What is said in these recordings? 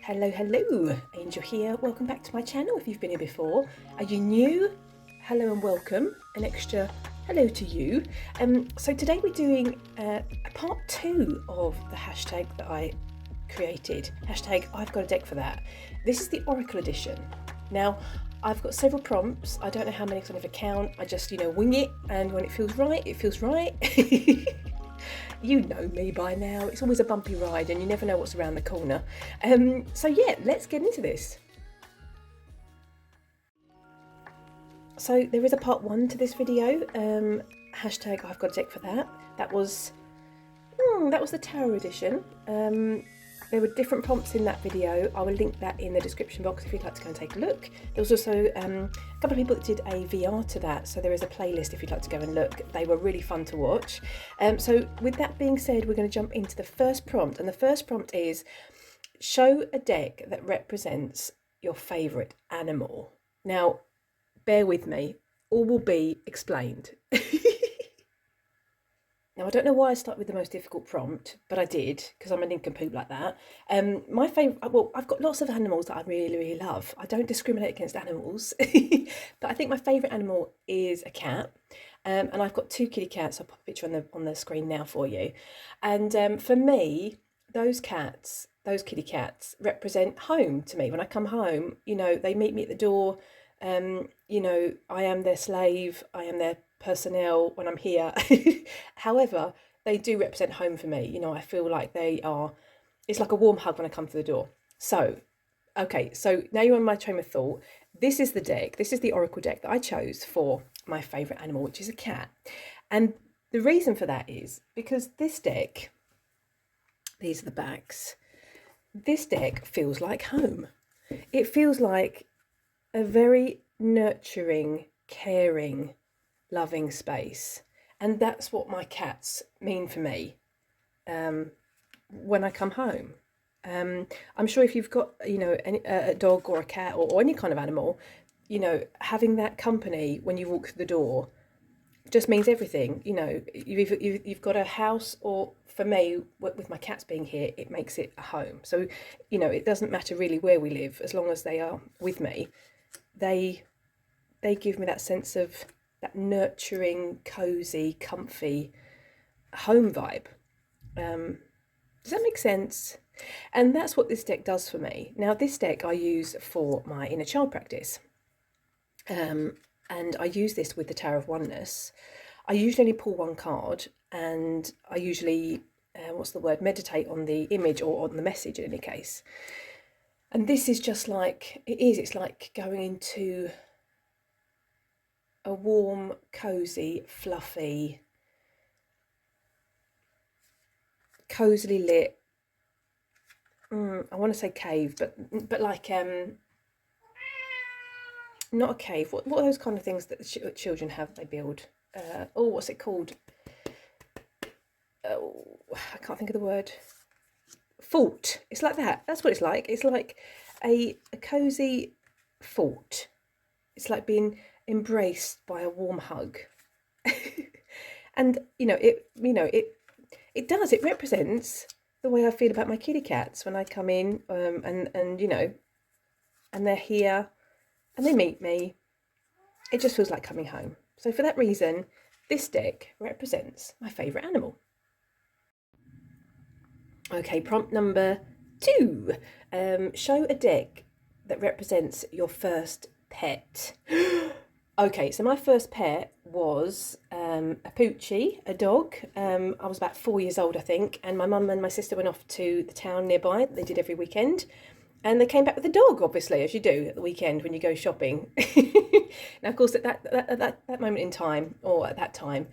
Hello, Angel here. Welcome back to my channel if you've been here before. Are you new? Hello and welcome. An extra hello to you. So today we're doing a part 2 of the hashtag that I created. Hashtag I've got a deck for that. This is the Oracle edition. Now, I've got several prompts. I don't know how many because I never count. I just, wing it, and when it feels right, it feels right. You know me by now, it's always a bumpy ride and you never know what's around the corner. So yeah, let's get into this. So there is a part 1 to this video, hashtag I've got a deck for that. That was the Tower edition. There were different prompts in that video. I will link that in the description box if you'd like to go and take a look. There was also a couple of people that did a VR to that, so there is a playlist if you'd like to go and look. They were really fun to watch. So with that being said, we're going to jump into the first prompt, and the first prompt is show a deck that represents your favourite animal. Now, bear with me, all will be explained. Now, I don't know why I started with the most difficult prompt, but I did, because I'm a nincompoop like that. My favourite, well, I've got lots of animals that I really love. I don't discriminate against animals, but I think my favourite animal is a cat. And I've got 2 kitty cats. I'll put a picture on the screen now for you. And for me, those kitty cats represent home to me. When I come home, they meet me at the door. I am their slave, I am their personnel when I'm here. However, they do represent home for me. I feel like it's like a warm hug when I come through the door. So now you're on my train of thought. This is the Oracle deck that I chose for my favourite animal, which is a cat. And the reason for that is because this deck, these are the backs, this deck feels like home. It feels like a very nurturing, caring, loving space, and that's what my cats mean for me when I come home. I'm sure if you've got a dog or a cat or any kind of animal, having that company when you walk through the door just means everything. You've got a house, or for me, with my cats being here, it makes it a home. So it doesn't matter really where we live, as long as they are with me. They give me that sense of that nurturing, cozy, comfy home vibe. Does that make sense? And that's what this deck does for me. Now, this deck I use for my inner child practice. And I use this with the Tower of Oneness. I usually only pull 1 card, and I usually, meditate on the image or on the message in any case. And this is just like, it's like going into a warm, cozy, fluffy, cozily lit, I want to say cave, but like, not a cave, what are those kind of things that children have, they build? What's it called? Oh, I can't think of the word. Fort. It's like that. That's what it's like. It's like a cozy fort. It's like being embraced by a warm hug. And it does. It represents the way I feel about my kitty cats when I come in, and they're here and they meet me. It just feels like coming home. So for that reason, this deck represents my favourite animal. Okay, prompt number 2. Show a deck that represents your first pet. Okay, so my first pet was a Poochie, a dog. I was about 4 years old, I think, and my mum and my sister went off to the town nearby. They did every weekend. And they came back with a dog, obviously, as you do at the weekend when you go shopping. Now, of course, at that moment in time, or at that time,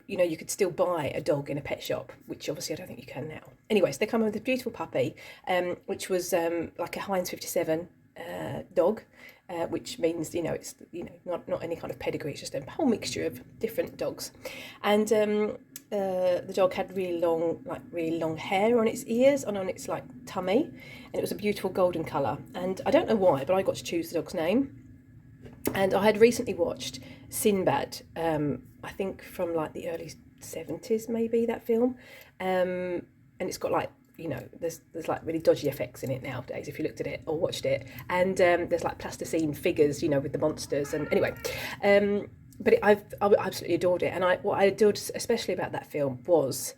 you could still buy a dog in a pet shop, which obviously I don't think you can now. Anyways, they come with a beautiful puppy, which was like a Heinz 57 dog, which means it's not any kind of pedigree. It's just a whole mixture of different dogs, and the dog had really long hair on its ears and on its tummy, and it was a beautiful golden colour. And I don't know why, but I got to choose the dog's name. And I had recently watched Sinbad, I think from the early 70s, maybe, that film, and it's got you know, there's like really dodgy effects in it nowadays if you looked at it or watched it, and there's like plasticine figures, you know, with the monsters, and anyway, but I absolutely adored it, and what I adored especially about that film was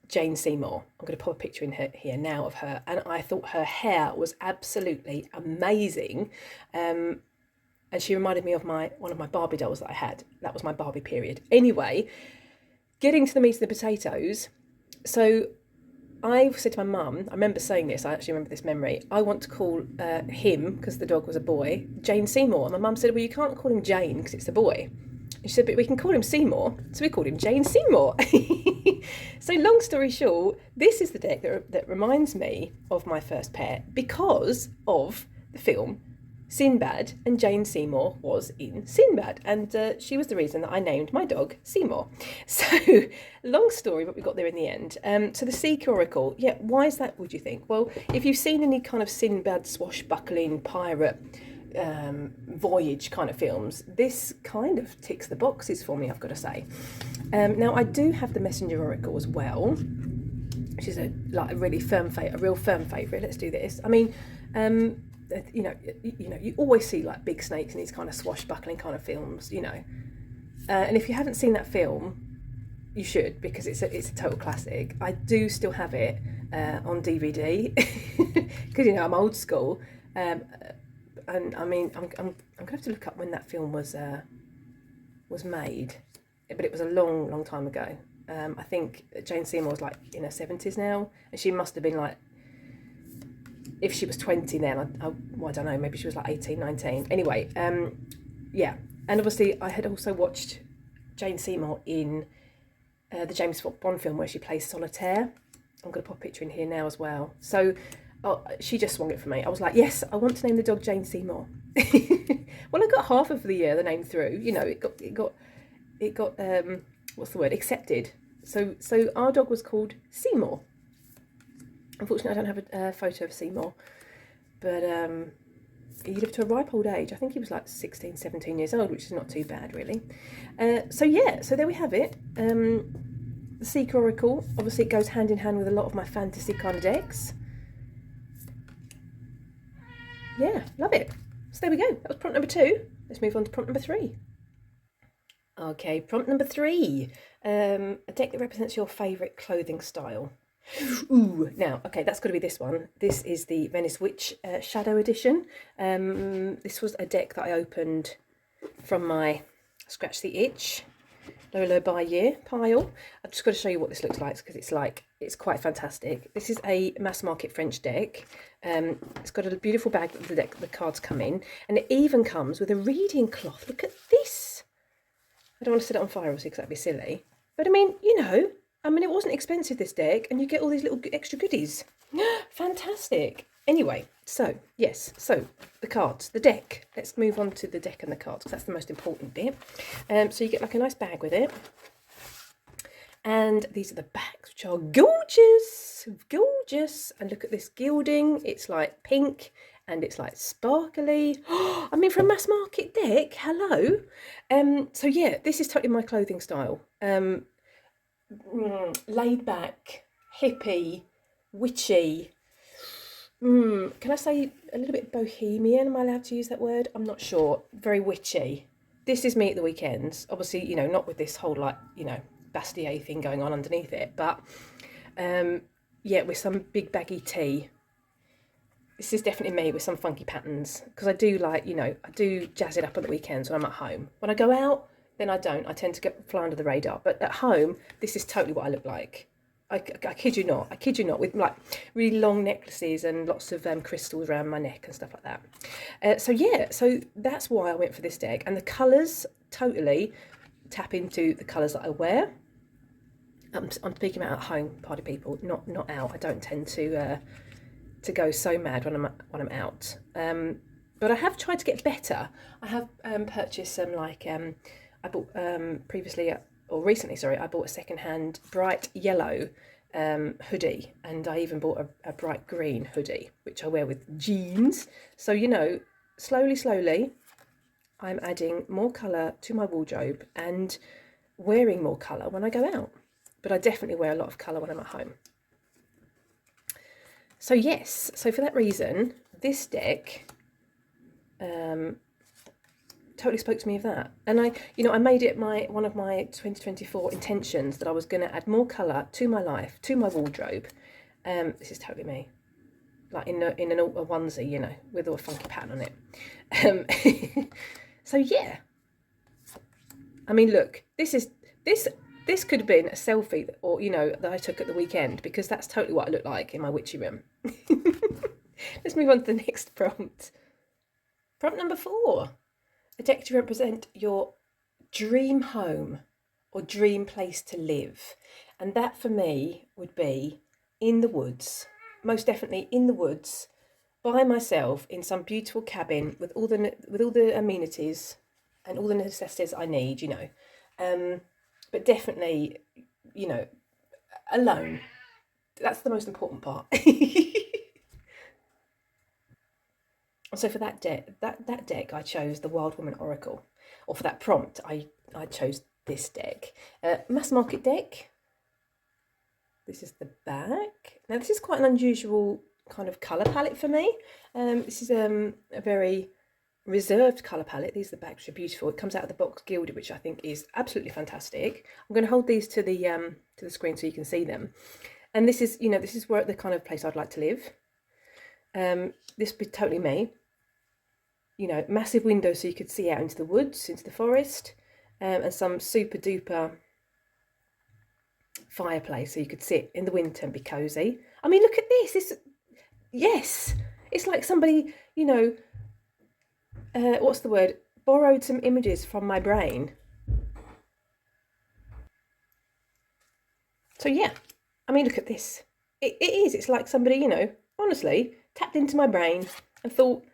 Jane Seymour. I'm going to pop a picture in here now of her, and I thought her hair was absolutely amazing, and she reminded me of one of my Barbie dolls that I had. That was my Barbie period. Anyway, getting to the meat of the potatoes, so I said to my mum, I remember saying this, I actually remember this memory, I want to call him, because the dog was a boy, Jane Seymour. And my mum said, well, you can't call him Jane because it's a boy. And she said, but we can call him Seymour. So we called him Jane Seymour. So long story short, this is the deck that reminds me of my first pet because of the film Sinbad, and Jane Seymour was in Sinbad, and she was the reason that I named my dog Seymour. So, long story, but we got there in the end. So the Sea Coracle, yeah, why is that, would you think? Well, if you've seen any kind of Sinbad swashbuckling pirate voyage kind of films, this kind of ticks the boxes for me, I've got to say. Now, I do have the Messenger Oracle as well, which is a real firm favourite. Let's do this. I mean, you know, you always see like big snakes in these kind of swashbuckling kind of films, you know. And if you haven't seen that film, you should, because it's a total classic. I do still have it on DVD because, you know, I'm old school. And I mean, I'm gonna have to look up when that film was made, but it was a long time ago. I think Jane Seymour was like in her 70s now, and she must have been like, if she was 20 then, I don't know, maybe she was like 18, 19. Anyway, yeah. And obviously I had also watched Jane Seymour in the James Bond film where she plays Solitaire. I'm going to pop a picture in here now as well. So she just swung it for me. I was like, yes, I want to name the dog Jane Seymour. Well, I got half of the name through. You know, it got what's the word? Accepted. So our dog was called Seymour. Unfortunately, I don't have a photo of Seymour, but he lived to a ripe old age. I think he was like 16, 17 years old, which is not too bad, really. So there we have it. The Sea Coracle, obviously it goes hand in hand with a lot of my fantasy kind of decks. Yeah, love it. So there we go. That was prompt number 2. Let's move on to prompt number 3. Okay, prompt number 3. A deck that represents your favourite clothing style. Ooh, now, okay, that's got to be this one. This is the Venice Witch Shadow Edition. This was a deck that I opened from my Scratch the Itch Low by Year pile. I've just got to show you what this looks like because it's quite fantastic. This is a mass market French deck. It's got a beautiful bag that the cards come in, and it even comes with a reading cloth. Look at this. I don't want to set it on fire, obviously, because that'd be silly. But I mean, you know, it wasn't expensive, this deck, and you get all these little extra goodies. Fantastic. Anyway, so, yes, so the cards, the deck. Let's move on to the deck and the cards, because that's the most important bit. So you get like a nice bag with it. And these are the backs, which are gorgeous, gorgeous. And look at this gilding. It's like pink and it's like sparkly. I mean, for a mass market deck, hello. So yeah, this is totally my clothing style. Laid back, hippie, witchy. Can I say a little bit bohemian? Am I allowed to use that word? I'm not sure. Very witchy. This is me at the weekends. Obviously, you know, not with this whole like, you know, bustier thing going on underneath it, but yeah, with some big baggy tee. This is definitely me with some funky patterns, because I do like, you know, I do jazz it up on the weekends when I'm at home. When I go out, then I don't. I tend to fly under the radar. But at home, this is totally what I look like. I kid you not. I kid you not, with like really long necklaces and lots of crystals around my neck and stuff like that. So yeah, so that's why I went for this deck. And the colours totally tap into the colours that I wear. I'm speaking about at home, party people, not out. I don't tend to go so mad when I'm out. But I have tried to get better. I have purchased some like I bought recently, I bought a second-hand bright yellow hoodie, and I even bought a bright green hoodie, which I wear with jeans. So, you know, slowly, I'm adding more colour to my wardrobe and wearing more colour when I go out. But I definitely wear a lot of colour when I'm at home. So yes, so for that reason, this deck totally spoke to me of that. And I made it one of my 2024 intentions that I was going to add more colour to my life, to my wardrobe. This is totally me, like in a onesie, with a funky pattern on it. So yeah, I mean, look, this could have been a selfie, or that I took at the weekend, because that's totally what I look like in my witchy room. Let's move on to the next prompt. Prompt number 4. A deck to represent your dream home or dream place to live. And that for me would be in the woods, most definitely in the woods, by myself in some beautiful cabin with all the amenities and all the necessities I need, but definitely, alone. That's the most important part. So for that deck, I chose the Wild Woman Oracle, or for that prompt, I chose this deck, mass market deck. This is the back. Now this is quite an unusual kind of colour palette for me. This is a very reserved colour palette. These are the backs, are beautiful. It comes out of the box gilded, which I think is absolutely fantastic. I'm going to hold these to the screen so you can see them. And this is where the kind of place I'd like to live. This would be totally me. Massive windows so you could see out into the woods, into the forest, and some super duper fireplace so you could sit in the winter and be cozy. I mean, look at this. Yes, it's like somebody, what's the word? Borrowed some images from my brain. So yeah, I mean, look at this. It is. It's like somebody, honestly, tapped into my brain and thought,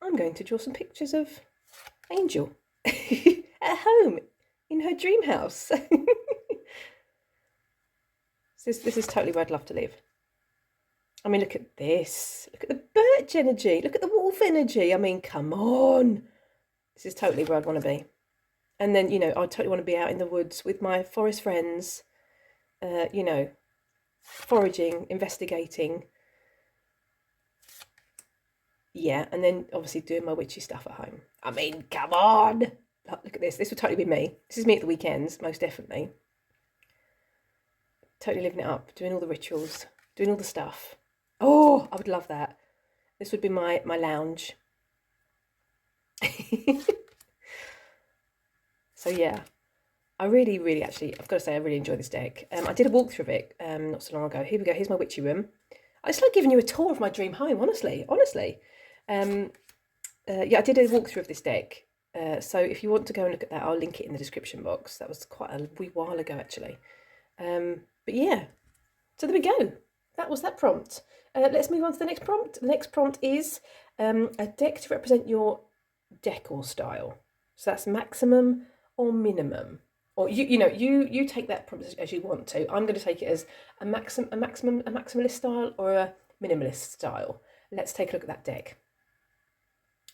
I'm going to draw some pictures of Angel at home in her dream house. This is totally where I'd love to live. I mean, look at this. Look at the birch energy. Look at the wolf energy. I mean, come on. This is totally where I'd want to be. And then, I'd totally want to be out in the woods with my forest friends, foraging, investigating. Yeah, and then obviously doing my witchy stuff at home. I mean, come on. Look at this. This would totally be me. This is me at the weekends, most definitely. Totally living it up, doing all the rituals, doing all the stuff. Oh, I would love that. This would be my lounge. So yeah, I really, really, actually, I've got to say, I really enjoy this deck. I did a walkthrough of it not so long ago. Here we go. Here's my witchy room. It's like giving you a tour of my dream home, honestly. Yeah, I did a walkthrough of this deck. So if you want to go and look at that, I'll link it in the description box. That was quite a wee while ago, actually. But yeah, so there we go. That was that prompt. Let's move on to the next prompt. The next prompt is a deck to represent your decor style. So that's maximum or minimum. Or you take that prompt as you want to. I'm going to take it as a maximalist style or a minimalist style. Let's take a look at that deck.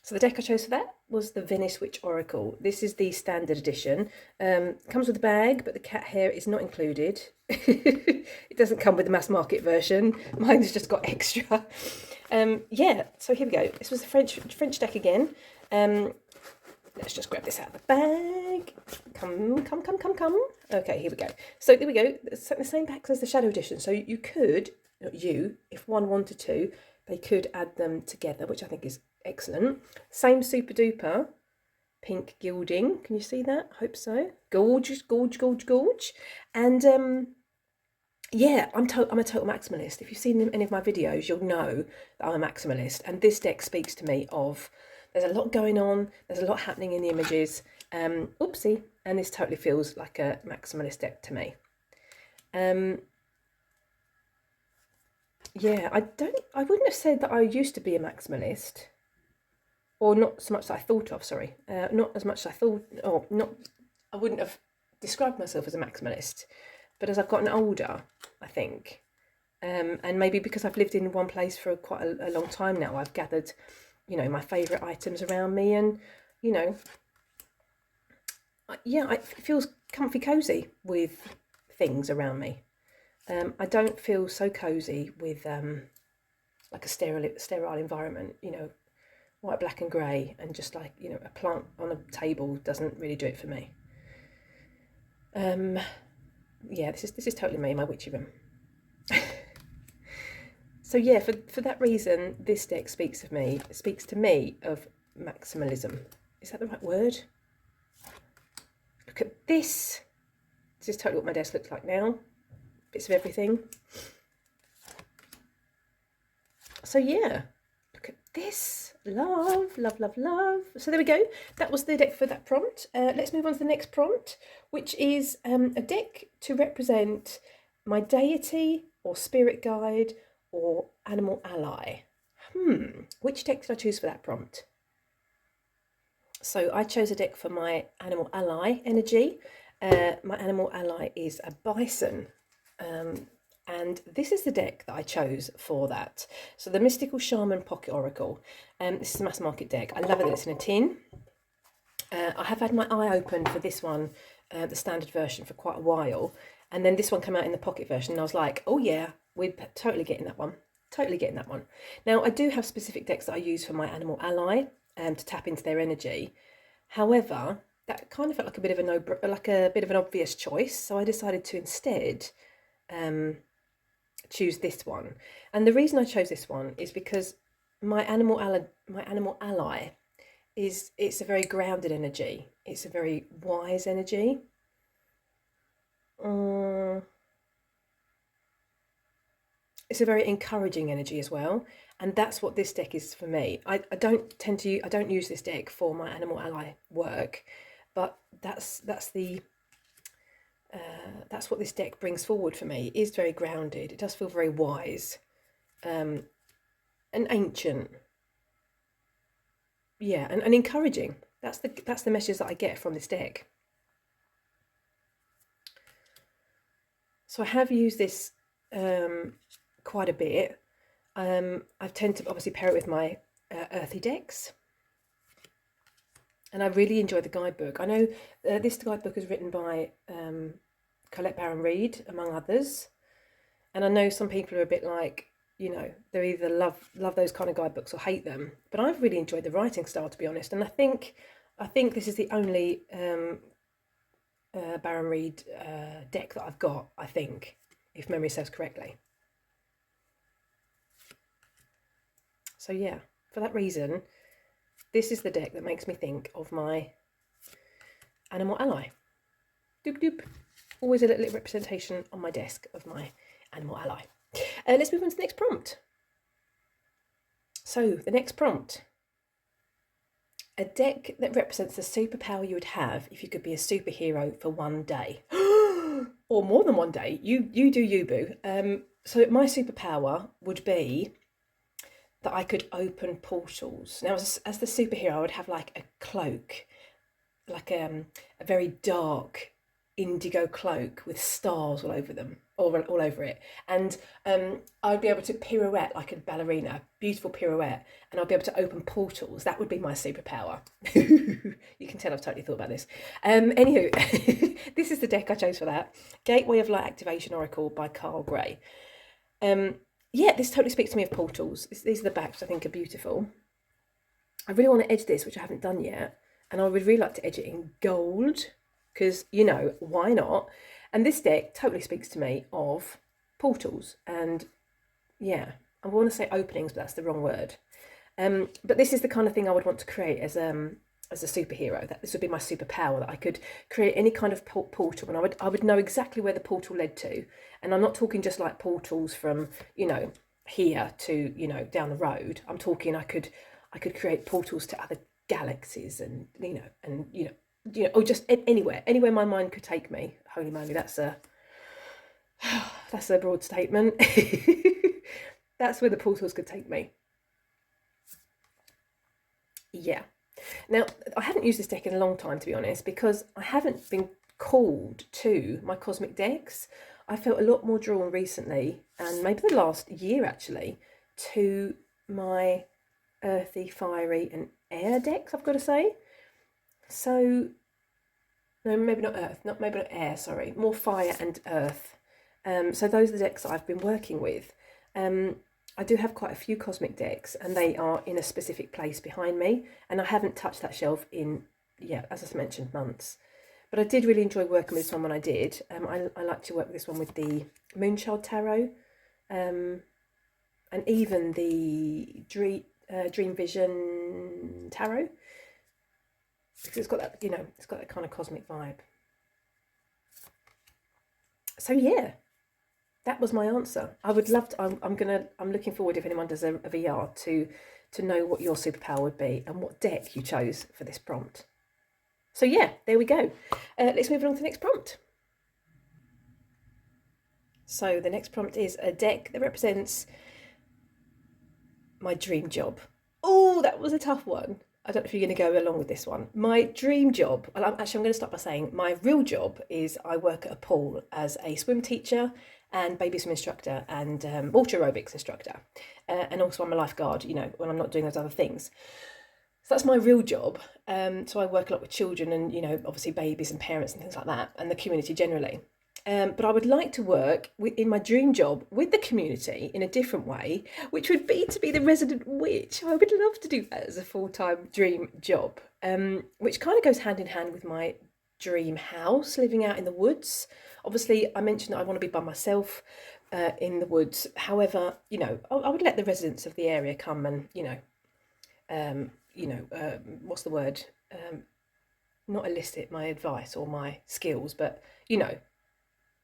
So the deck I chose for that was the Venice Witch Oracle. This is the standard edition. Comes with a bag, but the cat hair is not included. It doesn't come with the mass market version. Mine's just got extra. Yeah, so here we go. This was the French deck again. Let's just grab this out of the bag. Come. Okay, here we go. So there we go. It's the same packs as the Shadow Edition. So you could, not you, if one wanted to, they could add them together, which I think is excellent. Same super duper pink gilding. Can you see that? Hope so. Gorgeous. And yeah, I'm a total maximalist. If you've seen any of my videos, you'll know that I'm a maximalist. And this deck speaks to me of, there's a lot going on, there's a lot happening in the images. Oopsie. And this totally feels like a maximalist deck to me. Yeah, I wouldn't have said that I used to be a maximalist. Or not so much that I thought of, sorry. Not as much as I thought, or not, I wouldn't have described myself as a maximalist. But as I've gotten older, I think, and maybe because I've lived in one place for quite a long time now, I've gathered, my favourite items around me, and, yeah, it feels comfy cosy with things around me. I don't feel so cosy with like a sterile environment, you know, white, black and grey, and just like, you know, a plant on a table doesn't really do it for me. Yeah, this is totally me in my witchy room. So yeah, for that reason, this deck speaks to me of maximalism. Is that the right word? Look at this. This is totally what my desk looks like now. Bits of everything. So yeah, look at this. Love, love, love, love. So there we go. That was the deck for that prompt. Let's move on to the next prompt, which is a deck to represent my deity or spirit guide or animal ally. Which deck did I choose for that prompt? So I chose a deck for my animal ally energy. My animal ally is a bison. And this is the deck that I chose for that. So the Mystical Shaman Pocket Oracle. This is a mass market deck. I love it that it's in a tin. I have had my eye open for this one, the standard version, for quite a while. And then this one came out in the pocket version and I was like, oh yeah, we're totally getting that one. Totally getting that one. Now, I do have specific decks that I use for my animal ally to tap into their energy. However, that kind of felt like a bit of an obvious choice. So I decided to instead choose this one. And the reason I chose this one is because my animal ally it's a very grounded energy. It's a very wise energy. It's a very encouraging energy as well, and that's what this deck is for me. I don't use this deck for my animal ally work, but that's what this deck brings forward for me. It is very grounded. It does feel very wise, and ancient. Yeah, and encouraging. That's the message that I get from this deck. So I have used this quite a bit. I tend to obviously pair it with my earthy decks. And I really enjoy the guidebook. I know this guidebook is written by Colette Baron-Reid, among others. And I know some people are a bit like, you know, they either love those kind of guidebooks or hate them. But I've really enjoyed the writing style, to be honest. And I think this is the only Baron-Reid deck that I've got, I think, if memory serves correctly. So yeah, for that reason, this is the deck that makes me think of my animal ally. Doop doop. Always a little representation on my desk of my animal ally. Let's move on to the next prompt. So the next prompt. A deck that represents the superpower you would have if you could be a superhero for one day. Or more than one day. You do you, boo. So my superpower would be that I could open portals. Now, as the superhero, I would have like a cloak, like a very dark indigo cloak with stars all over them, all over it. And I'd be able to pirouette like a ballerina, beautiful pirouette, and I'd be able to open portals. That would be my superpower. You can tell I've totally thought about this. Anywho, this is the deck I chose for that. Gateway of Light Activation Oracle by Carl Gray. Yeah, this totally speaks to me of portals. These are the backs, I think, are beautiful. I really want to edge this, which I haven't done yet. And I would really like to edge it in gold, because, you know, why not? And this deck totally speaks to me of portals. And yeah, I want to say openings, but that's the wrong word. But this is the kind of thing I would want to create as a superhero. That this would be my superpower, that I could create any kind of portal, and I would know exactly where the portal led to. And I'm not talking just like portals from, you know, here to, you know, down the road. I'm talking I could create portals to other galaxies, and or just anywhere my mind could take me. Holy moly, that's a broad statement. That's where the portals could take me. Yeah. Now, I haven't used this deck in a long time, to be honest, because I haven't been called to my cosmic decks. I felt a lot more drawn recently, and maybe the last year actually, to my earthy, fiery and air decks, I've got to say. So, no, maybe not earth, maybe not air, sorry, more fire and earth. So those are the decks that I've been working with. I do have quite a few cosmic decks, and they are in a specific place behind me, and I haven't touched that shelf in, yeah, as I mentioned, months. But I did really enjoy working with this one when I did. I like to work with this one with the Moonchild Tarot, and even the Dream Vision Tarot, because it's got that, you know, it's got that kind of cosmic vibe. So yeah, that was my answer. I would love to. I'm looking forward, if anyone does a VR, to know what your superpower would be and what deck you chose for this prompt. So yeah, there we go. Let's move on to the next prompt. So the next prompt is a deck that represents my dream job. Oh, that was a tough one. I don't know if you're going to go along with this one. My dream job, and I'm going to start by saying my real job is I work at a pool as a swim teacher and baby swim instructor and water aerobics instructor. And also I'm a lifeguard, you know, when I'm not doing those other things. So that's my real job. So I work a lot with children and, you know, obviously babies and parents and things like that, and the community generally. But I would like to work in my dream job with the community in a different way, which would be to be the resident witch. I would love to do that as a full-time dream job, which kind of goes hand in hand with my dream house, living out in the woods. Obviously, I mentioned that I want to be by myself in the woods. However, you know, I would let the residents of the area come and, what's the word? Not elicit my advice or my skills, but, you know,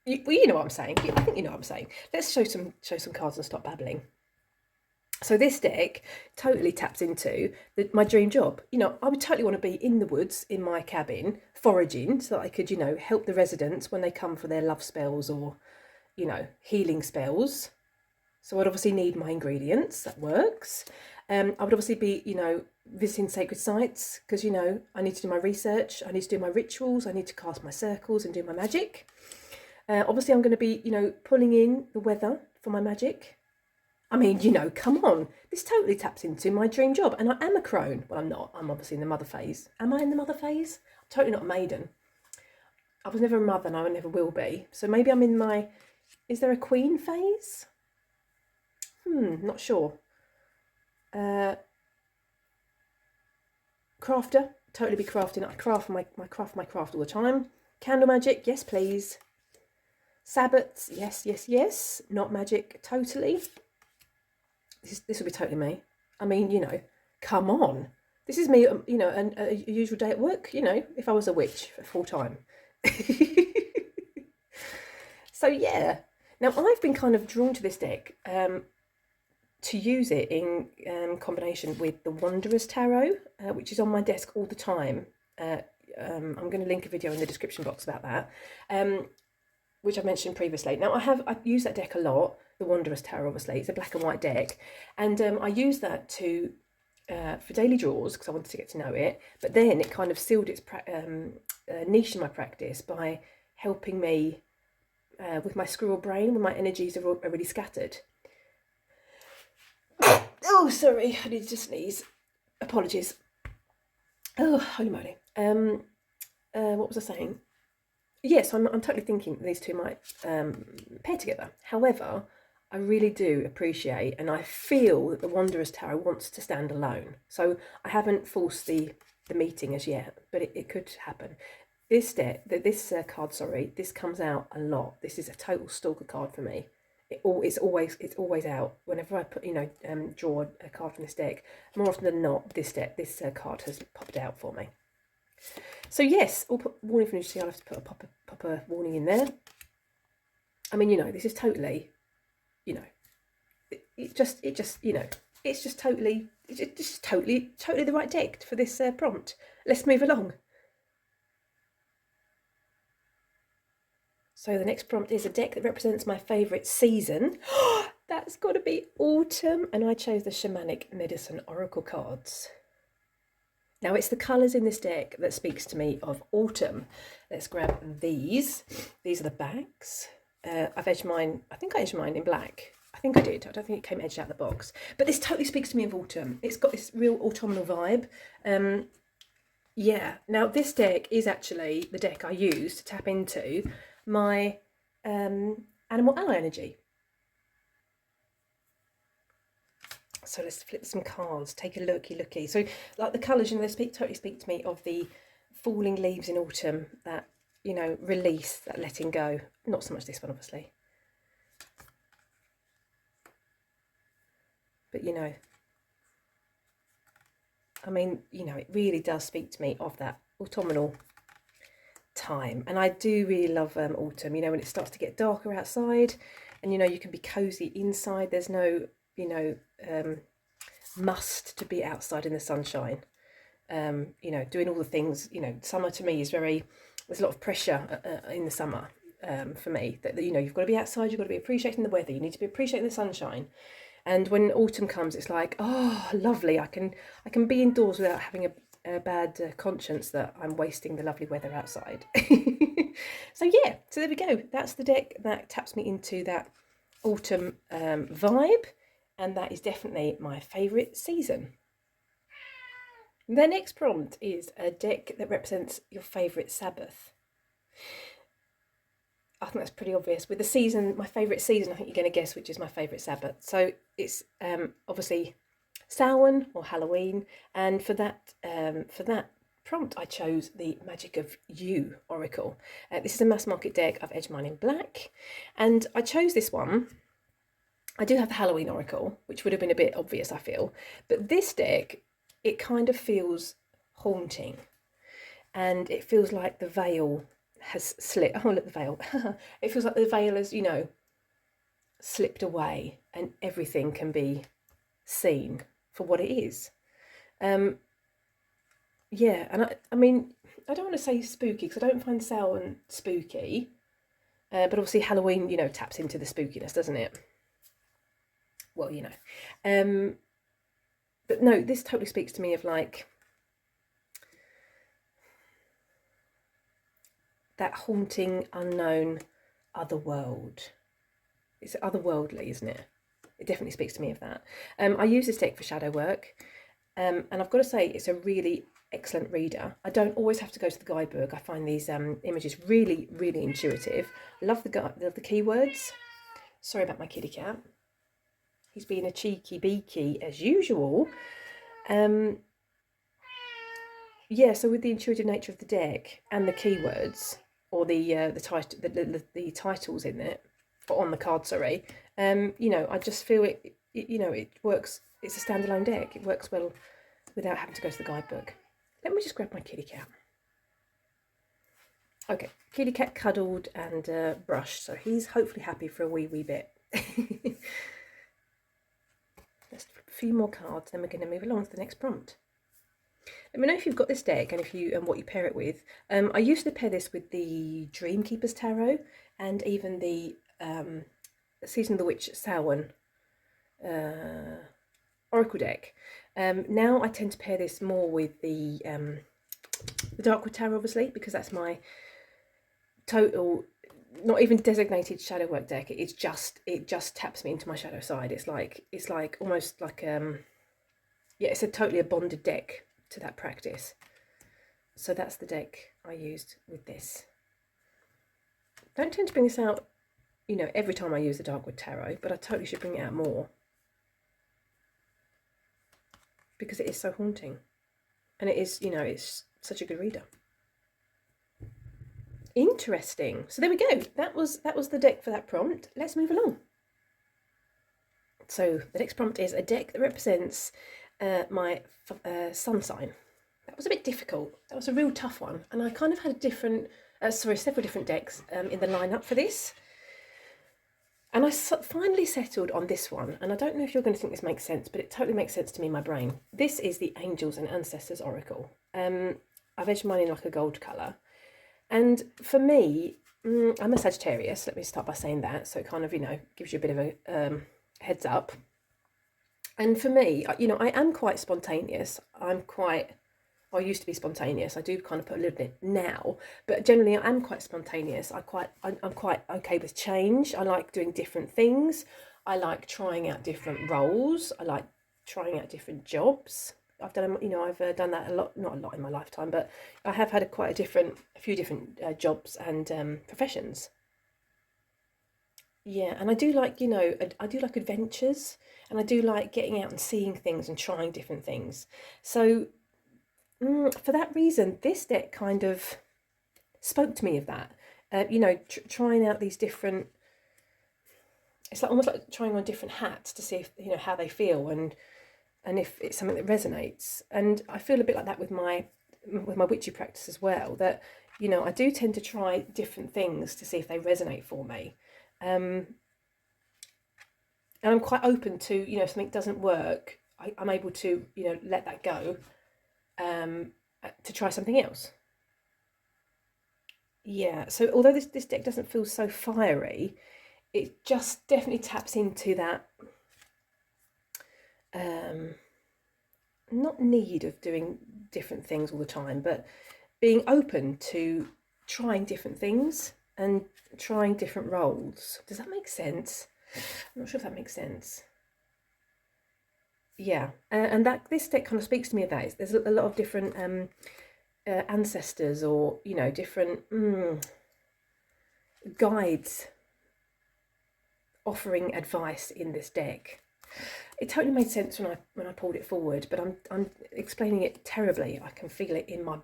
you know what I'm saying. I think you know what I'm saying. Let's show some cards and stop babbling. So this deck totally taps into my dream job. You know, I would totally want to be in the woods in my cabin, foraging, so that I could, you know, help the residents when they come for their love spells or, you know, healing spells. So I'd obviously need my ingredients. That works. I would obviously be, you know, visiting sacred sites because, you know, I need to do my research. I need to do my rituals. I need to cast my circles and do my magic. Obviously, I'm going to be, you know, pulling in the weather for my magic. I mean, you know, come on. This totally taps into my dream job. And I am a crone. Well, I'm not. I'm obviously in the mother phase. Am I in the mother phase? I'm totally not a maiden. I was never a mother and I never will be. So maybe I'm in my... Is there a queen phase? Not sure. Crafter. Totally be crafting. I craft my craft all the time. Candle magic. Yes, please. Sabbats, yes. Not magic, totally. This will be totally me. I mean, you know, come on. This is me, you know, a usual day at work, you know, if I was a witch full time. So, yeah. Now, I've been kind of drawn to this deck to use it in combination with the Wanderer's Tarot, which is on my desk all the time. I'm going to link a video in the description box about that. Which I mentioned previously. Now I've used that deck a lot, the Wanderer's Tarot, obviously. It's a black and white deck. And I used that for daily draws because I wanted to get to know it. But then it kind of sealed its niche in my practice by helping me with my squirrel brain when my energies are really scattered. Oh, sorry, I needed to sneeze. Apologies. Oh, holy moly. What was I saying? Yes, I'm totally thinking these two might pair together. However, I really do appreciate and I feel that the Wanderer's Tarot wants to stand alone. So I haven't forced the meeting as yet, but it could happen. This card, this comes out a lot. This is a total stalker card for me. It's always out whenever I put, you know, draw a card from this deck. More often than not, this card has popped out for me. So yes, I'll put warning for nudity. I'll have to put a proper warning in there. I mean, you know, this is totally, you know, it's just totally the right deck for this prompt. Let's move along. So the next prompt is a deck that represents my favourite season. That's got to be autumn, and I chose the Shamanic Medicine Oracle cards. Now, it's the colours in this deck that speaks to me of autumn. Let's grab these. These are the backs. I've edged mine, I think I edged mine in black. I think I did. I don't think it came edged out of the box. But this totally speaks to me of autumn. It's got this real autumnal vibe. Yeah. Now, this deck is actually the deck I use to tap into my animal ally energy. So let's flip some cards, take a looky. So like the colours, they totally speak to me of the falling leaves in autumn, that, release, that letting go. Not so much this one, obviously. But, it really does speak to me of that autumnal time. And I do really love autumn, when it starts to get darker outside and, you can be cosy inside. There's no, must to be outside in the sunshine. Doing all the things, summer to me is there's a lot of pressure in the summer for me, that, you've got to be outside, you've got to be appreciating the weather, you need to be appreciating the sunshine. And when autumn comes, it's like, oh, lovely, I can be indoors without having a bad conscience that I'm wasting the lovely weather outside. So there we go. That's the deck that taps me into that autumn vibe, and that is definitely my favourite season. The next prompt is a deck that represents your favourite Sabbath. I think that's pretty obvious. With the season, my favourite season, I think you're going to guess which is my favourite Sabbath. So it's obviously Samhain or Halloween, and for that prompt, I chose the Magic of You Oracle. This is a mass market deck. I've edged mine in black, and I chose this one. I do have the Halloween Oracle, which would have been a bit obvious, I feel, but this deck, it kind of feels haunting, and it feels like the veil has slipped. Oh, look, the veil. It feels like the veil has, slipped away, and everything can be seen for what it is. And I mean, I don't want to say spooky, because I don't find Samhain spooky, but obviously Halloween, taps into the spookiness, doesn't it? Well, but no, this totally speaks to me of like that haunting, unknown other world. It's otherworldly, isn't it? It definitely speaks to me of that. I use this deck for shadow work, and I've got to say it's a really excellent reader. I don't always have to go to the guidebook. I find these images really, really intuitive. I love the keywords. Sorry about my kitty cat. He's being a cheeky beaky as usual. So with the intuitive nature of the deck and the keywords, or the titles in it, or on the card, sorry, I just feel it works. It's a standalone deck. It works well without having to go to the guidebook. Let me just grab my kitty cat. Okay, kitty cat cuddled and brushed, so he's hopefully happy for a wee bit. Let's flip a few more cards, then we're going to move along to the next prompt. Let me know if you've got this deck and what you pair it with. I usually pair this with the Dreamkeeper's Tarot and even the Season of the Witch Samhain Oracle deck. Now I tend to pair this more with the Darkwood Tarot, obviously, because that's my total, not even designated shadow work deck. It just taps me into my shadow side. It's like almost like it's totally a bonded deck to that practice. So that's the deck I used with this. Don't tend to bring this out, every time I use the Darkwood Tarot, but I totally should bring it out more, because it is so haunting, and it is, it's such a good reader. Interesting. So there we go. That was the deck for that prompt. Let's move along. So the next prompt is a deck that represents my sun sign. That was a bit difficult. That was a real tough one, and I kind of had several different decks in the lineup for this. And I finally settled on this one, and I don't know if you're going to think this makes sense, but it totally makes sense to me in my brain. This is the Angels and Ancestors Oracle. I've edged mine in like a gold colour. And for me, I'm a Sagittarius. Let me start by saying that, so it kind of, gives you a bit of a heads up. And for me, I am quite spontaneous. I used to be spontaneous. I do kind of put a little bit now, but generally I am quite spontaneous. I'm quite okay with change. I like doing different things. I like trying out different roles. I like trying out different jobs. I've done that a lot, not a lot in my lifetime, but I have had a few different jobs and professions. Yeah, and I do like, you know, I do like adventures, and I do like getting out and seeing things and trying different things. So for that reason, this deck kind of spoke to me of that. You know, trying out these different. It's like almost like trying on different hats to see if you know how they feel and if it's something that resonates. And I feel a bit like that with my witchy practice as well. That you know I do tend to try different things to see if they resonate for me. Um, and I'm quite open to you know if something doesn't work, I'm able to you know let that go um, to try something else. Yeah. So although this deck doesn't feel so fiery, it just definitely taps into that um, not need of doing different things all the time, but being open to trying different things and trying different roles. Does that make sense? I'm not sure if that makes sense. Yeah, and that this deck kind of speaks to me of that. There's a lot of different ancestors or you know different guides offering advice in this deck. It totally made sense when I pulled it forward, but I'm explaining it terribly. I can feel it in my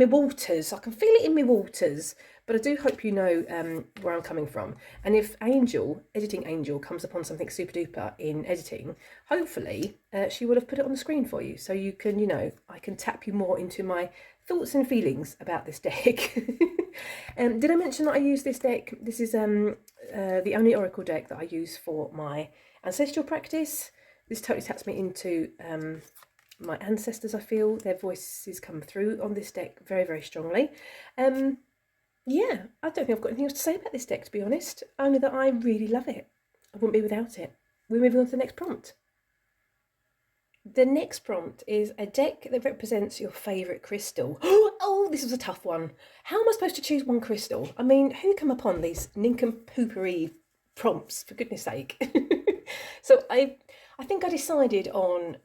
waters. I can feel it in my waters. But I do hope you know where I'm coming from. And if editing Angel, comes upon something super duper in editing, hopefully she will have put it on the screen for you, so you can, you know, I can tap you more into my thoughts and feelings about this deck. Did I mention that I use this deck? This is the only oracle deck that I use for my ancestral practice. This totally taps me into my ancestors. I feel their voices come through on this deck very, very strongly. Yeah, I don't think I've got anything else to say about this deck, to be honest, only that I really love it. I wouldn't be without it. We're moving on to the next prompt. The next prompt is a deck that represents your favourite crystal. Oh, this was a tough one. How am I supposed to choose one crystal? I mean, who come upon these nincompoopery prompts, for goodness sake? So I think I decided on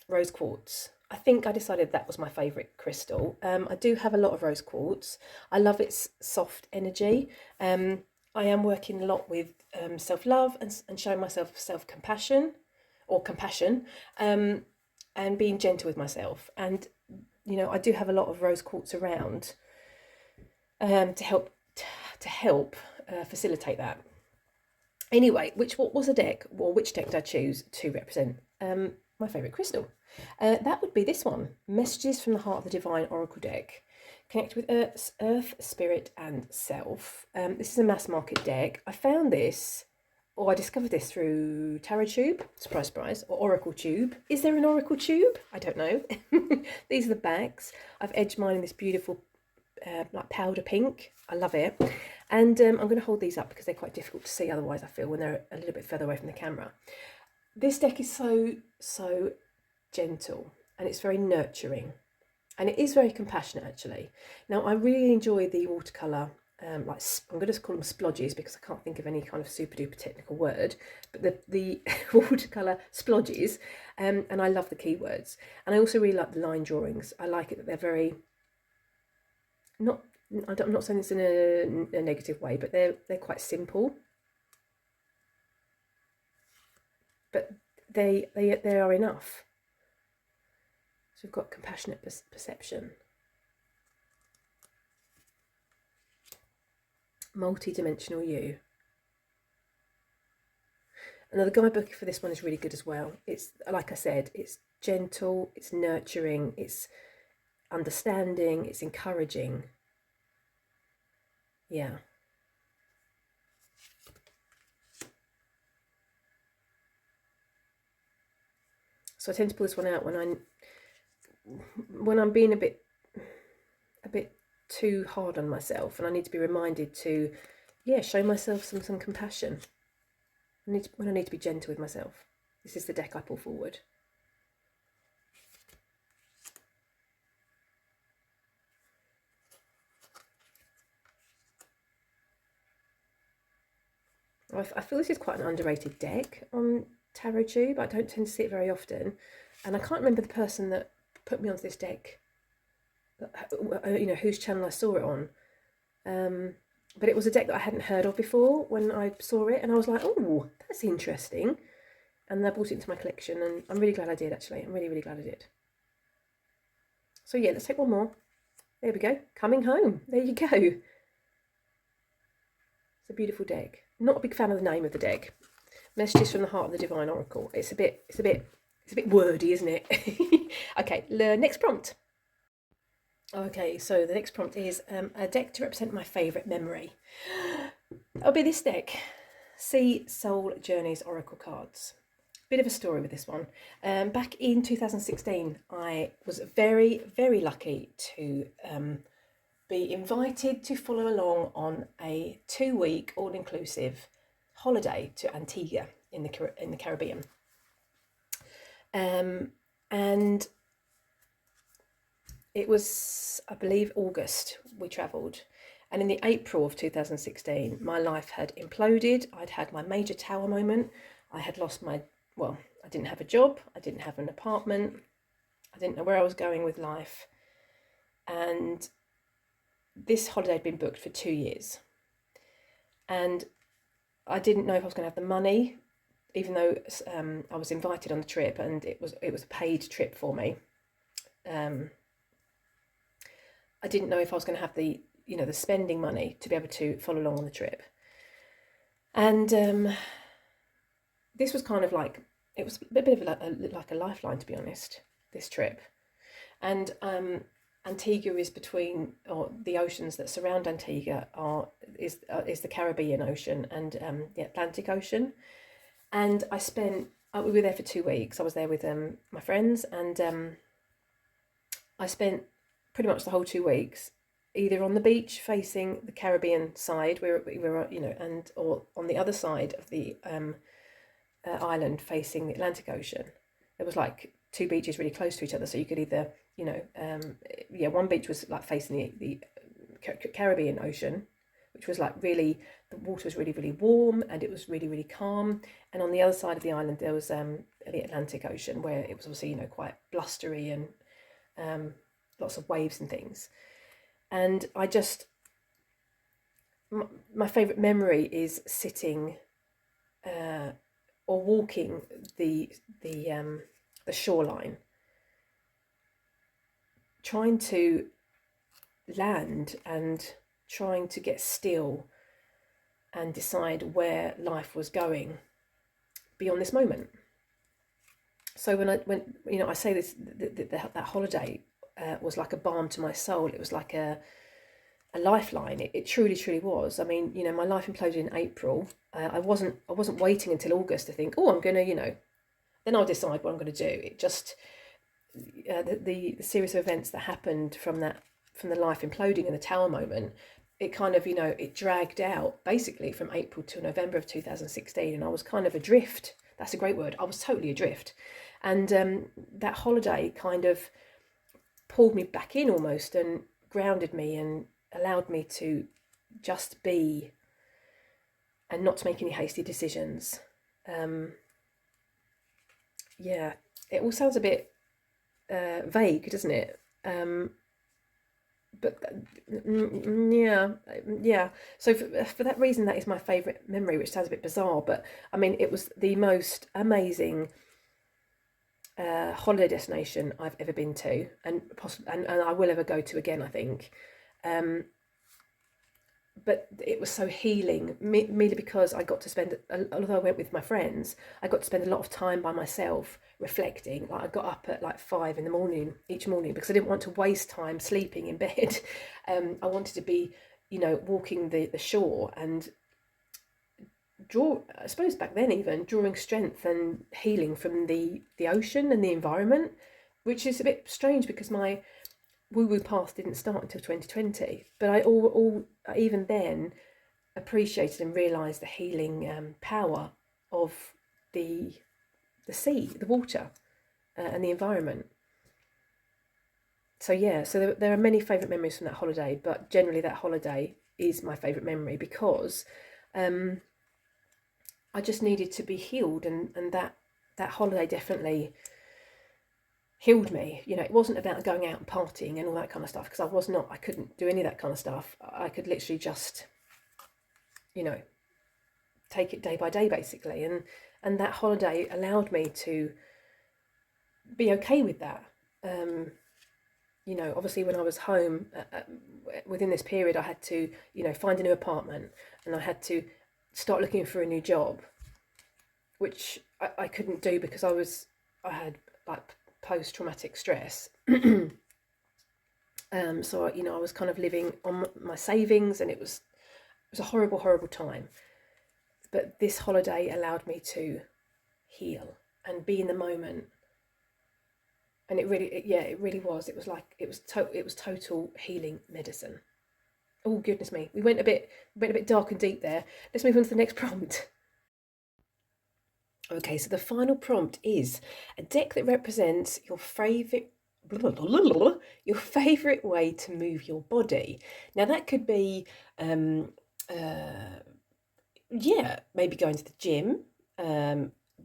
rose quartz. I think I decided that was my favourite crystal. I do have a lot of rose quartz. I love its soft energy. I am working a lot with self-love and showing myself self-compassion or compassion, and being gentle with myself. And you know, I do have a lot of rose quartz around to help facilitate that. Anyway, what was the deck, or which deck did I choose to represent my favourite crystal? That would be this one, Messages from the Heart of the Divine Oracle deck. Connect with Earth, Spirit, and Self. This is a mass market deck. I found this, or I discovered this through Tarot Tube, surprise, surprise, or Oracle Tube. Is there an Oracle Tube? I don't know. These are the backs. I've edged mine in this beautiful like powder pink. I love it. And I'm going to hold these up because they're quite difficult to see otherwise, I feel, when they're a little bit further away from the camera. This deck is so gentle, and it's very nurturing, and it is very compassionate actually. Now I really enjoy the watercolour, like I'm going to call them splodges because I can't think of any kind of super duper technical word, but the watercolour splodges, and I love the keywords, and I also really like the line drawings. I like it that they're very I'm not saying this in a negative way, but they're quite simple, but they are enough. So we've got compassionate perception, multi-dimensional you. Now the guidebook for this one is really good as well. It's, like I said, it's gentle, it's nurturing, it's understanding, it's encouraging. Yeah. So I tend to pull this one out when I'm being a bit too hard on myself, and I need to be reminded to, yeah, show myself some compassion. When I need to be gentle with myself. This is the deck I pull forward. I feel this is quite an underrated deck on Tarot Tube. I don't tend to see it very often, and I can't remember the person that put me onto this deck, you know, whose channel I saw it on. but it was a deck that I hadn't heard of before when I saw it, and I was like, oh, that's interesting. And I brought it into my collection, and I'm really glad I did, actually. I'm really, really glad I did. So yeah, let's take one more. There we go. Coming Home. There you go. It's a beautiful deck. Not a big fan of the name of the deck. Messages from the Heart of the Divine Oracle. It's a bit wordy, isn't it? Okay, the next prompt. Okay, so the next prompt is a deck to represent my favourite memory. That'll be this deck. Sea Soul Journeys Oracle cards. Bit of a story with this one. Back in 2016, I was very, very lucky to be invited to follow along on a 2-week all-inclusive holiday to Antigua in the Caribbean. And it was, I believe, August we travelled. And in the April of 2016, my life had imploded. I'd had my major tower moment. I had lost I didn't have a job. I didn't have an apartment. I didn't know where I was going with life. And this holiday had been booked for 2 years. And I didn't know if I was going to have the money, even though I was invited on the trip, and it was a paid trip for me. I didn't know if I was going to have the spending money to be able to follow along on the trip. And this was kind of like, it was a bit of like a lifeline, to be honest, this trip. And Antigua is between, or the oceans that surround Antigua is the Caribbean Ocean and the Atlantic Ocean. And we were there for 2 weeks. I was there with my friends, and I spent pretty much the whole 2 weeks either on the beach facing the Caribbean side, where we were, or on the other side of the island facing the Atlantic Ocean. There was like 2 beaches really close to each other, so you could either, one beach was like facing the Caribbean Ocean, which was like really, the water was really, really warm and it was really, really calm. And on the other side of the island, there was the Atlantic Ocean, where it was obviously, quite blustery and lots of waves and things. And my favourite memory is sitting or walking the shoreline, trying to land and trying to get still and decide where life was going beyond this moment. So when I say this, that holiday was like a balm to my soul. It was like a lifeline. It truly, truly was. I mean, my life imploded in April. I wasn't waiting until August to think, oh, I'm gonna, then I'll decide what I'm gonna do. It just the series of events that happened from the life imploding and the tower moment, it kind of, it dragged out basically from April to November of 2016, and I was kind of adrift. That's a great word. I was totally adrift, and that holiday kind of pulled me back in almost and grounded me and allowed me to just be and not to make any hasty decisions. Yeah, it all sounds a bit vague, doesn't it? But yeah. So for that reason, that is my favourite memory, which sounds a bit bizarre, but I mean, it was the most amazing holiday destination I've ever been to, and I will ever go to again, I think. But it was so healing, merely because I got to spend, although I went with my friends, I got to spend a lot of time by myself reflecting. Like, I got up at like 5 in the morning each morning because I didn't want to waste time sleeping in bed. I wanted to be, walking the shore and I suppose back then even, drawing strength and healing from the ocean and the environment, which is a bit strange because my woo-woo path didn't start until 2020, but I even then appreciated and realised the healing power of the sea, the water, and the environment. So yeah, so there are many favourite memories from that holiday, but generally that holiday is my favourite memory because I just needed to be healed, and that holiday definitely healed me. It wasn't about going out and partying and all that kind of stuff, because I couldn't do any of that kind of stuff. I could literally just you know, take it day by day basically. And that holiday allowed me to be okay with that. You know, obviously when I was home, within this period, I had to, you know, find a new apartment, and I had to start looking for a new job, which I couldn't do because I had like post-traumatic stress. So you know, I was kind of living on my savings, and it was a horrible, horrible time. But this holiday allowed me to heal and be in the moment, and it really was. It was like it was total healing medicine. Oh goodness me, we went a bit dark and deep there. Let's move on to the next prompt. Okay, so the final prompt is a deck that represents your favourite way to move your body. Now that could be yeah, maybe going to the gym,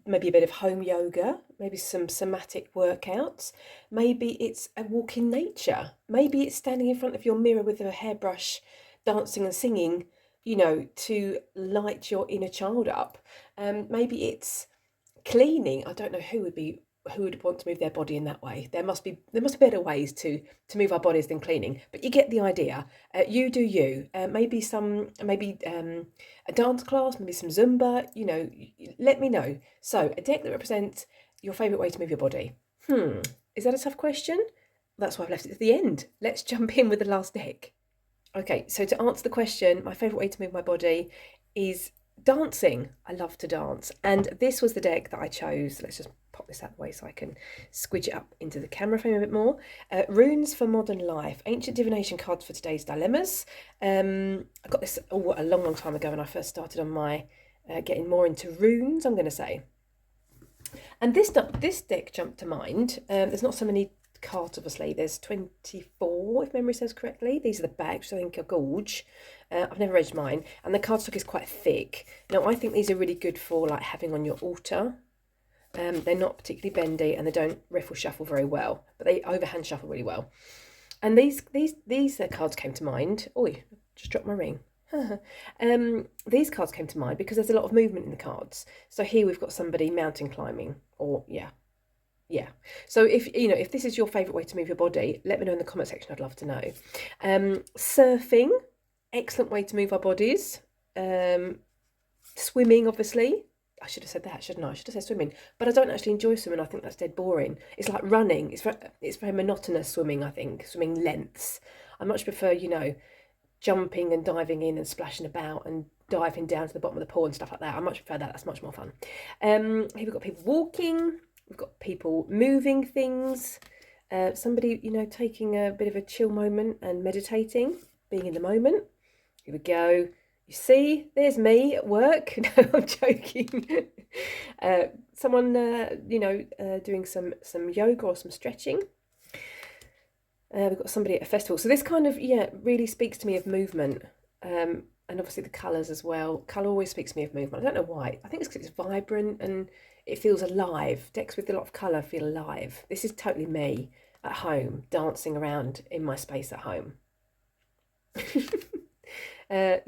maybe a bit of home yoga, maybe some somatic workouts, maybe it's a walk in nature, maybe it's standing in front of your mirror with a hairbrush, dancing and singing, you know, to light your inner child up. Maybe it's cleaning. I don't know who would want to move their body in that way. There must be better ways to move our bodies than cleaning, but you get the idea. You do you. Maybe a dance class, maybe some Zumba. You know, let me know. So a deck that represents your favourite way to move your body. Is that a tough question? That's why I've left it to the end. Let's jump in with the last deck. Okay, so to answer the question, my favourite way to move my body is dancing. I love to dance, and this was the deck that I chose. Let's just pop this out of the way so I can squidge it up into the camera frame a bit more. Runes for Modern Life, Ancient Divination cards for Today's Dilemmas. I got this a long time ago when I first started on my getting more into runes, I'm going to say. And this deck jumped to mind. There's not so many cards, obviously. There's 24, if memory serves correctly. These are the bags, which I think are gorge. I've never read mine, and the cardstock is quite thick. Now, I think these are really good for like having on your altar. They're not particularly bendy, and they don't riffle shuffle very well, but they overhand shuffle really well. And these cards came to mind. Oh, just dropped my ring. These cards came to mind because there's a lot of movement in the cards. So here we've got somebody mountain climbing, or yeah. So if this is your favourite way to move your body, let me know in the comment section. I'd love to know. Surfing, excellent way to move our bodies. Swimming, obviously. I should have said that, shouldn't I? I should have said swimming. But I don't actually enjoy swimming. I think that's dead boring. It's like running. It's very monotonous swimming, I think. Swimming lengths. I much prefer, you know, jumping and diving in and splashing about and diving down to the bottom of the pool and stuff like that. I much prefer that. That's much more fun. Here we've got people walking. We've got people moving things. Somebody, you know, taking a bit of a chill moment and meditating, being in the moment. Here we go. You see, there's me at work. No, I'm joking. Someone, doing some yoga or some stretching. We've got somebody at a festival. So this kind of, really speaks to me of movement. And obviously the colours as well. Colour always speaks to me of movement. I don't know why. I think it's because it's vibrant and it feels alive. Decks with a lot of colour feel alive. This is totally me at home, dancing around in my space at home. At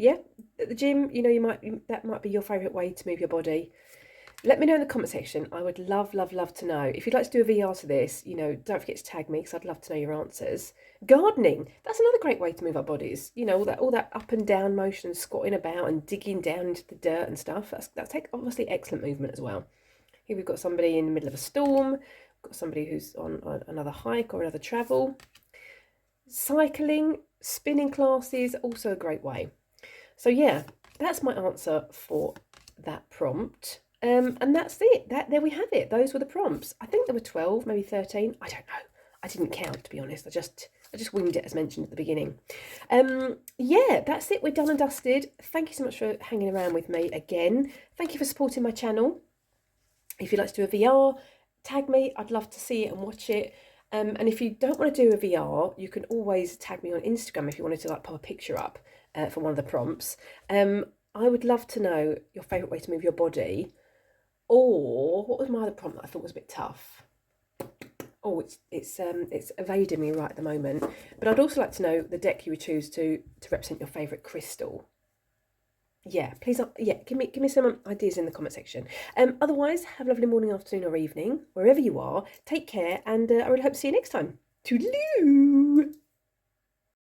the gym, you know, that might be your favourite way to move your body. Let me know in the comment section. I would love to know. If you'd like to do a VR to this, you know, don't forget to tag me because I'd love to know your answers. Gardening, that's another great way to move our bodies. You know, all that up and down motion, squatting about and digging down into the dirt and stuff. That's obviously excellent movement as well. Here we've got somebody in the middle of a storm. We've got somebody who's on another hike or another travel. Cycling, spinning classes, also a great way. So yeah, that's my answer for that prompt. And that's it. There we have it. Those were the prompts. I think there were 12, maybe 13. I don't know. I didn't count, to be honest. I just winged it as mentioned at the beginning. That's it. We're done and dusted. Thank you so much for hanging around with me again. Thank you for supporting my channel. If you'd like to do a VR, tag me. I'd love to see it and watch it. And if you don't want to do a VR, you can always tag me on Instagram if you wanted to like pop a picture up for one of the prompts. I would love to know your favourite way to move your body. Or what was my other prompt that I thought was a bit tough? Oh, it's evading me right at the moment. But I'd also like to know the deck you would choose to represent your favourite crystal. Yeah, please, yeah, give me some ideas in the comment section. Otherwise, have a lovely morning, afternoon, or evening, wherever you are. Take care, and I really hope to see you next time. Toodaloo!